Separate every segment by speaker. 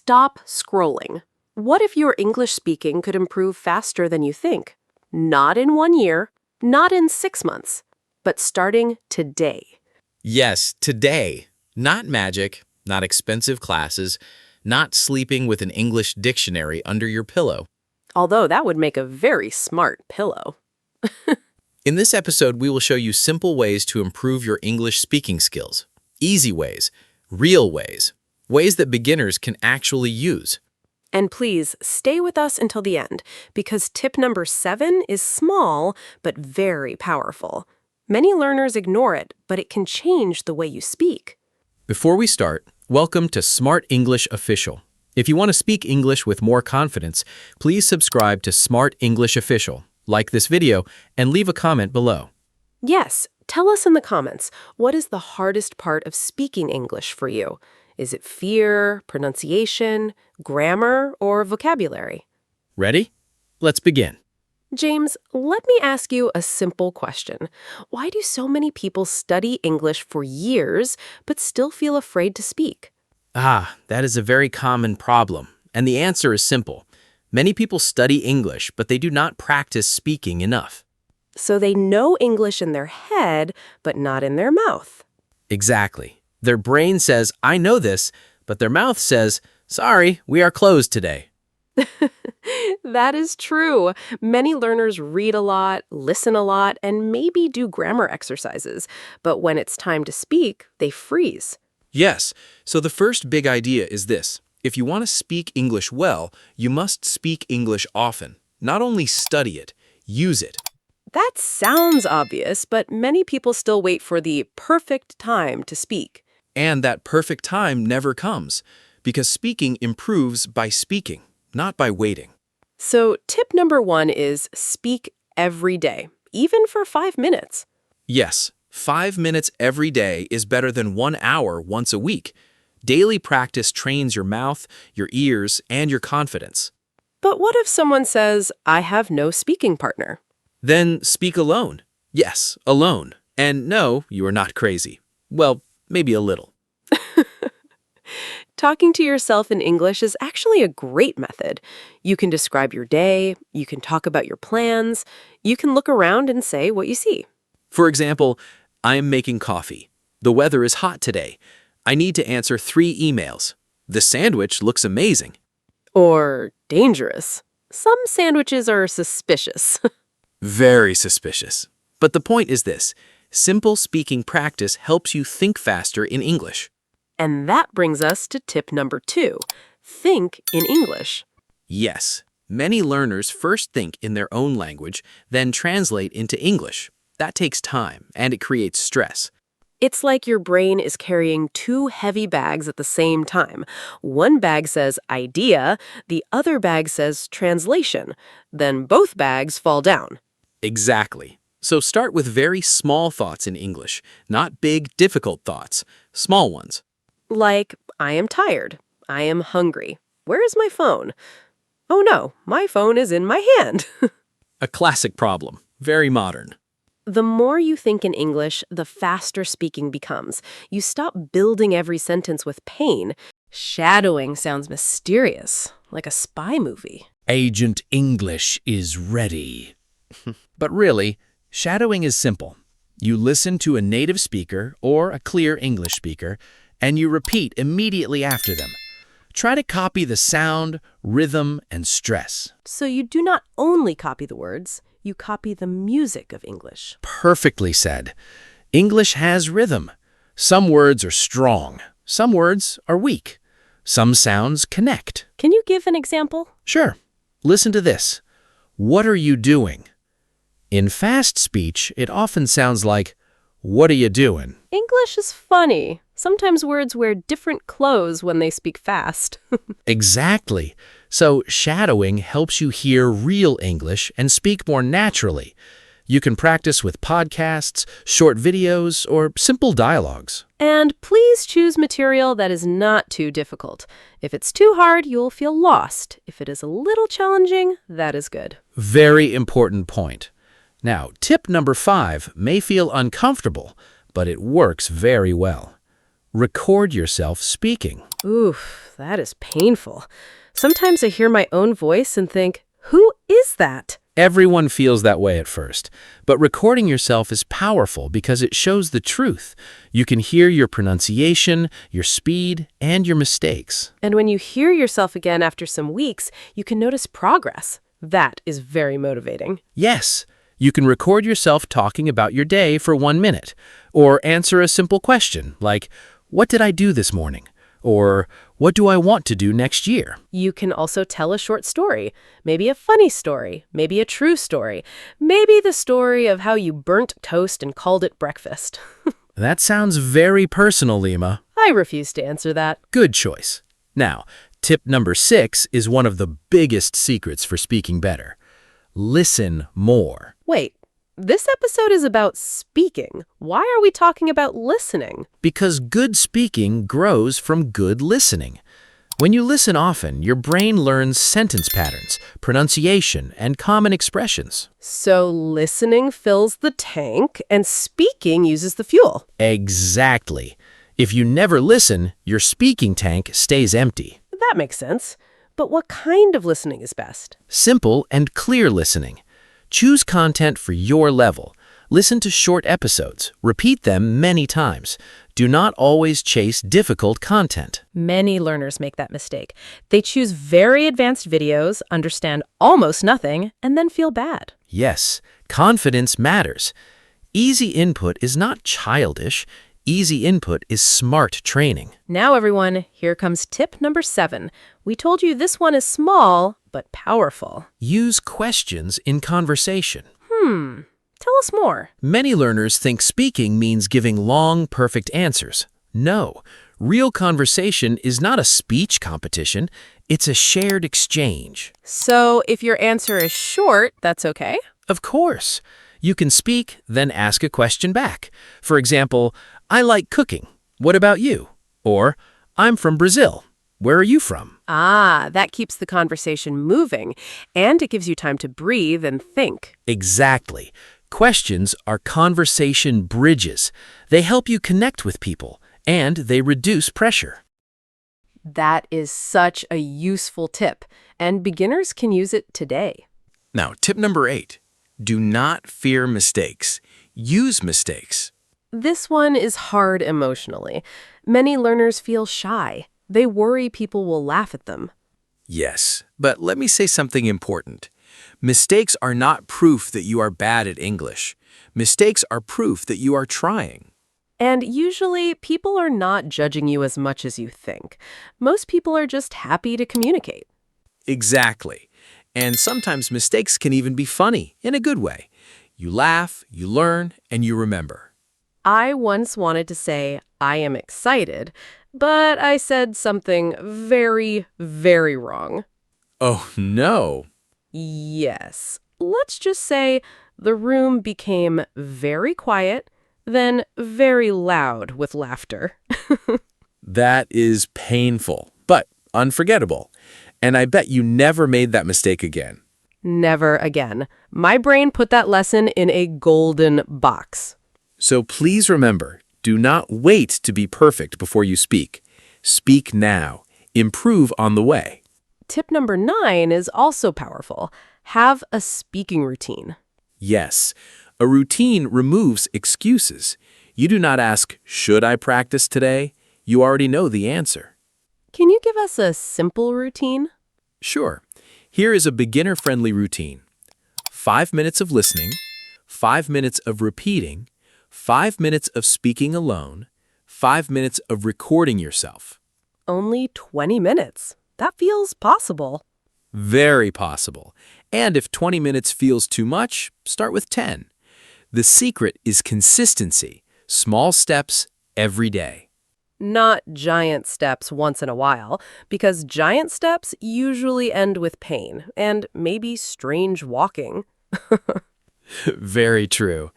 Speaker 1: Stop scrolling. What if your English speaking could improve faster than you think? Not in 1 year, not in 6 months, but starting today.
Speaker 2: Yes, today. Not magic, not expensive classes, not sleeping with an English dictionary under your pillow.
Speaker 1: Although that would make a very smart pillow.
Speaker 2: In this episode, we will show you simple ways to improve your English speaking skills. Easy ways, real ways, ways that beginners can actually use.
Speaker 1: And please stay with us until the end, because tip number 7 is small but very powerful. Many learners ignore it, but it can change the way you speak.
Speaker 2: Before we start, welcome to Smart English Official. If you want to speak English with more confidence, please subscribe to Smart English Official, like this video, and leave a comment below.
Speaker 1: Yes, tell us in the comments, what is the hardest part of speaking English for you? Is it fear, pronunciation, grammar, or vocabulary?
Speaker 2: Ready? Let's begin.
Speaker 1: James, let me ask you a simple question. Why do so many people study English for years but still feel afraid to speak?
Speaker 2: That is a very common problem, and the answer is simple. Many people study English, but they do not practice speaking enough.
Speaker 1: So they know English in their head, but not in their mouth.
Speaker 2: Exactly. Their brain says, I know this, but their mouth says, sorry, we are closed today.
Speaker 1: That is true. Many learners read a lot, listen a lot, and maybe do grammar exercises. But when it's time to speak, they freeze.
Speaker 2: Yes, so the first big idea is this. If you want to speak English well, you must speak English often. Not only study it, use it.
Speaker 1: That sounds obvious, but many people still wait for the perfect time to speak.
Speaker 2: And that perfect time never comes, because speaking improves by speaking, not by waiting.
Speaker 1: So tip number 1 is speak every day, even for 5 minutes.
Speaker 2: Yes, 5 minutes every day is better than 1 hour once a week. Daily practice trains your mouth, your ears, and your confidence.
Speaker 1: But what if someone says, I have no speaking partner?
Speaker 2: Then speak alone. Yes, alone. And no, you are not crazy. Well, maybe a little.
Speaker 1: Talking to yourself in English is actually a great method. You can describe your day, you can talk about your plans, you can look around and say what you see.
Speaker 2: For example, I am making coffee. The weather is hot today. I need to answer 3 emails. The sandwich looks amazing.
Speaker 1: Or dangerous. Some sandwiches are suspicious.
Speaker 2: Very suspicious. But the point is this. Simple speaking practice helps you think faster in English.
Speaker 1: And that brings us to tip number 2. Think in English.
Speaker 2: Yes, many learners first think in their own language, then translate into English. That takes time, and it creates stress.
Speaker 1: It's like your brain is carrying 2 heavy bags at the same time. One bag says idea, the other bag says translation. Then both bags fall down.
Speaker 2: Exactly. So start with very small thoughts in English, not big, difficult thoughts, small ones.
Speaker 1: Like, I am tired. I am hungry. Where is my phone? Oh no, my phone is in my hand.
Speaker 2: A classic problem, very modern.
Speaker 1: The more you think in English, the faster speaking becomes. You stop building every sentence with pain. Shadowing sounds mysterious, like a spy movie.
Speaker 3: Agent English is ready. But really, shadowing is simple. You listen to a native speaker or a clear English speaker, and you repeat immediately after them. Try to copy the sound, rhythm, and stress.
Speaker 1: So you do not only copy the words, you copy the music of English.
Speaker 3: Perfectly said. English has rhythm. Some words are strong. Some words are weak. Some sounds connect.
Speaker 1: Can you give an example?
Speaker 3: Sure. Listen to this. What are you doing? In fast speech, it often sounds like, what are you doing?
Speaker 1: English is funny. Sometimes words wear different clothes when they speak fast.
Speaker 3: Exactly. So shadowing helps you hear real English and speak more naturally. You can practice with podcasts, short videos, or simple dialogues.
Speaker 1: And please choose material that is not too difficult. If it's too hard, you'll feel lost. If it is a little challenging, that is good.
Speaker 3: Very important point. Now, tip number 5 may feel uncomfortable, but it works very well. Record yourself speaking.
Speaker 1: Oof, that is painful. Sometimes I hear my own voice and think, who is that?
Speaker 3: Everyone feels that way at first, but recording yourself is powerful because it shows the truth. You can hear your pronunciation, your speed, and your mistakes.
Speaker 1: And when you hear yourself again after some weeks, you can notice progress. That is very motivating.
Speaker 3: Yes, you can record yourself talking about your day for 1 minute, or answer a simple question like, "What did I do this morning?" Or, "What do I want to do next year?"
Speaker 1: You can also tell a short story, maybe a funny story, maybe a true story, maybe the story of how you burnt toast and called it breakfast.
Speaker 3: That sounds very personal, Lima.
Speaker 1: I refuse to answer that.
Speaker 3: Good choice. Now, tip number 6 is one of the biggest secrets for speaking better. Listen more.
Speaker 1: Wait, this episode is about speaking. Why are we talking about listening?
Speaker 3: Because good speaking grows from good listening. When you listen often, your brain learns sentence patterns, pronunciation, and common expressions.
Speaker 1: So listening fills the tank and speaking uses the fuel.
Speaker 3: Exactly. If you never listen, your speaking tank stays empty.
Speaker 1: That makes sense. But what kind of listening is best?
Speaker 3: Simple and clear listening. Choose content for your level. Listen to short episodes. Repeat them many times. Do not always chase difficult content.
Speaker 1: Many learners make that mistake. They choose very advanced videos, understand almost nothing, and then feel bad.
Speaker 3: Yes, confidence matters. Easy input is not childish. Easy input is smart training.
Speaker 1: Now, everyone, here comes tip number 7. We told you this one is small, but powerful.
Speaker 3: Use questions in conversation.
Speaker 1: Tell us more.
Speaker 3: Many learners think speaking means giving long, perfect answers. No, real conversation is not a speech competition. It's a shared exchange.
Speaker 1: So, if your answer is short, that's okay?
Speaker 3: Of course. You can speak, then ask a question back. For example, "I like cooking. What about you?" Or, "I'm from Brazil. Where are you from?"
Speaker 1: Ah, that keeps the conversation moving, and it gives you time to breathe and think.
Speaker 3: Exactly. Questions are conversation bridges. They help you connect with people, and they reduce pressure.
Speaker 1: That is such a useful tip, and beginners can use it today.
Speaker 4: Now, tip number 8. Do not fear mistakes. Use mistakes.
Speaker 1: This one is hard emotionally. Many learners feel shy. They worry people will laugh at them.
Speaker 4: Yes, but let me say something important. Mistakes are not proof that you are bad at English. Mistakes are proof that you are trying.
Speaker 1: And usually, people are not judging you as much as you think. Most people are just happy to communicate.
Speaker 4: Exactly. And sometimes mistakes can even be funny, in a good way. You laugh, you learn, and you remember.
Speaker 1: I once wanted to say, I am excited, but I said something very, very wrong.
Speaker 4: Oh, no.
Speaker 1: Yes. Let's just say the room became very quiet, then very loud with laughter.
Speaker 4: That is painful, but unforgettable. And I bet you never made that mistake again.
Speaker 1: Never again. My brain put that lesson in a golden box.
Speaker 4: So please remember, do not wait to be perfect before you speak. Speak now. Improve on the way.
Speaker 1: Tip number 9 is also powerful. Have a speaking routine.
Speaker 4: Yes, a routine removes excuses. You do not ask, "Should I practice today?" You already know the answer.
Speaker 1: Can you give us a simple routine?
Speaker 4: Sure. Here is a beginner-friendly routine. 5 minutes of listening, 5 minutes of repeating, 5 minutes of speaking alone, 5 minutes of recording yourself.
Speaker 1: Only 20 minutes. That feels possible.
Speaker 4: Very possible. And if 20 minutes feels too much, start with 10. The secret is consistency, small steps every day.
Speaker 1: Not giant steps once in a while, because giant steps usually end with pain and maybe strange walking.
Speaker 4: Very true.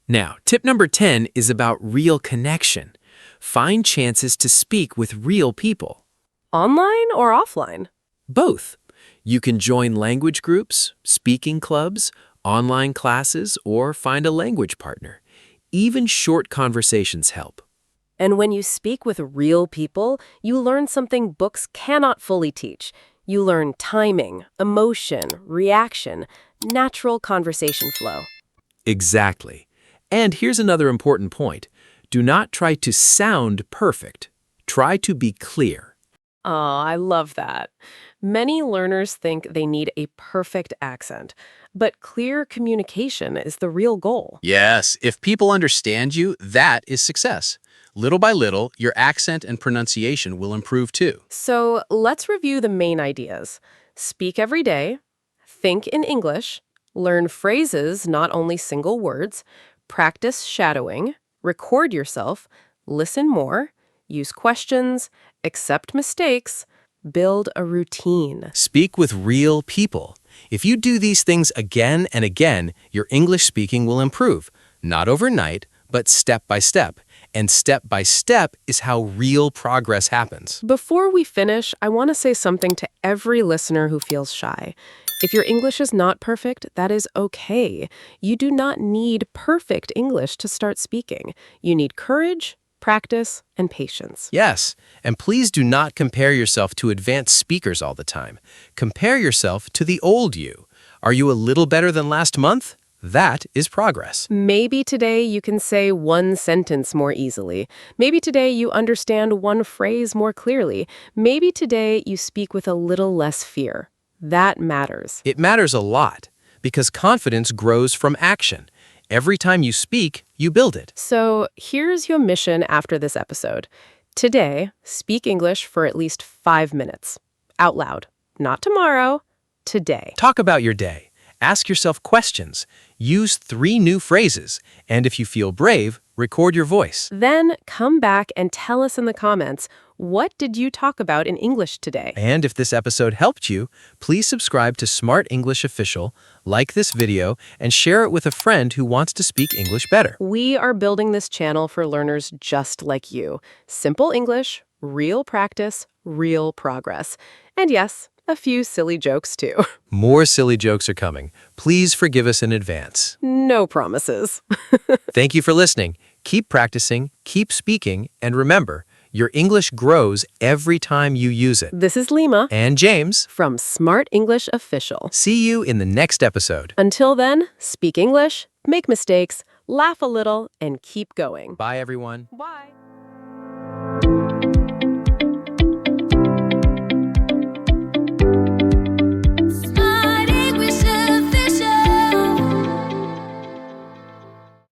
Speaker 4: Now, tip number 10 is about real connection. Find chances to speak with real people.
Speaker 1: Online or offline?
Speaker 4: Both. You can join language groups, speaking clubs, online classes, or find a language partner. Even short conversations help.
Speaker 1: And when you speak with real people, you learn something books cannot fully teach. You learn timing, emotion, reaction, natural conversation flow.
Speaker 4: Exactly. And here's another important point. Do not try to sound perfect. Try to be clear.
Speaker 1: Oh, I love that. Many learners think they need a perfect accent, but clear communication is the real goal.
Speaker 2: Yes, if people understand you, that is success. Little by little, your accent and pronunciation will improve too.
Speaker 1: So let's review the main ideas. Speak every day, think in English, learn phrases, not only single words, practice shadowing, record yourself, listen more, use questions, accept mistakes, build a routine.
Speaker 2: Speak with real people. If you do these things again and again, your English speaking will improve. Not overnight, but step by step. And step by step is how real progress happens.
Speaker 1: Before we finish, I want to say something to every listener who feels shy. If your English is not perfect, that is okay. You do not need perfect English to start speaking. You need courage, practice, and patience.
Speaker 2: Yes, and please do not compare yourself to advanced speakers all the time. Compare yourself to the old you. Are you a little better than last month? That is progress.
Speaker 1: Maybe today you can say one sentence more easily. Maybe today you understand one phrase more clearly. Maybe today you speak with a little less fear. That matters.
Speaker 2: It matters a lot because confidence grows from action. Every time you speak, you build it.
Speaker 1: So here's your mission after this episode. Today, speak English for at least 5 minutes. Out loud. Not tomorrow. Today.
Speaker 2: Talk about your day. Ask yourself questions. Use 3 new phrases. And if you feel brave, record your voice.
Speaker 1: Then come back and tell us in the comments, what did you talk about in English today?
Speaker 2: And if this episode helped you, please subscribe to Smart English Official, like this video, and share it with a friend who wants to speak English better.
Speaker 1: We are building this channel for learners just like you. Simple English, real practice, real progress. And yes, a few silly jokes too.
Speaker 2: More silly jokes are coming. Please forgive us in advance.
Speaker 1: No promises.
Speaker 2: Thank you for listening. Keep practicing, keep speaking, and remember, your English grows every time you use it.
Speaker 1: This is Lima
Speaker 2: And James.
Speaker 1: from Smart English Official.
Speaker 2: See you in the next episode.
Speaker 1: Until then, speak English, make mistakes, laugh a little, and keep going.
Speaker 2: Bye, everyone.
Speaker 1: Bye.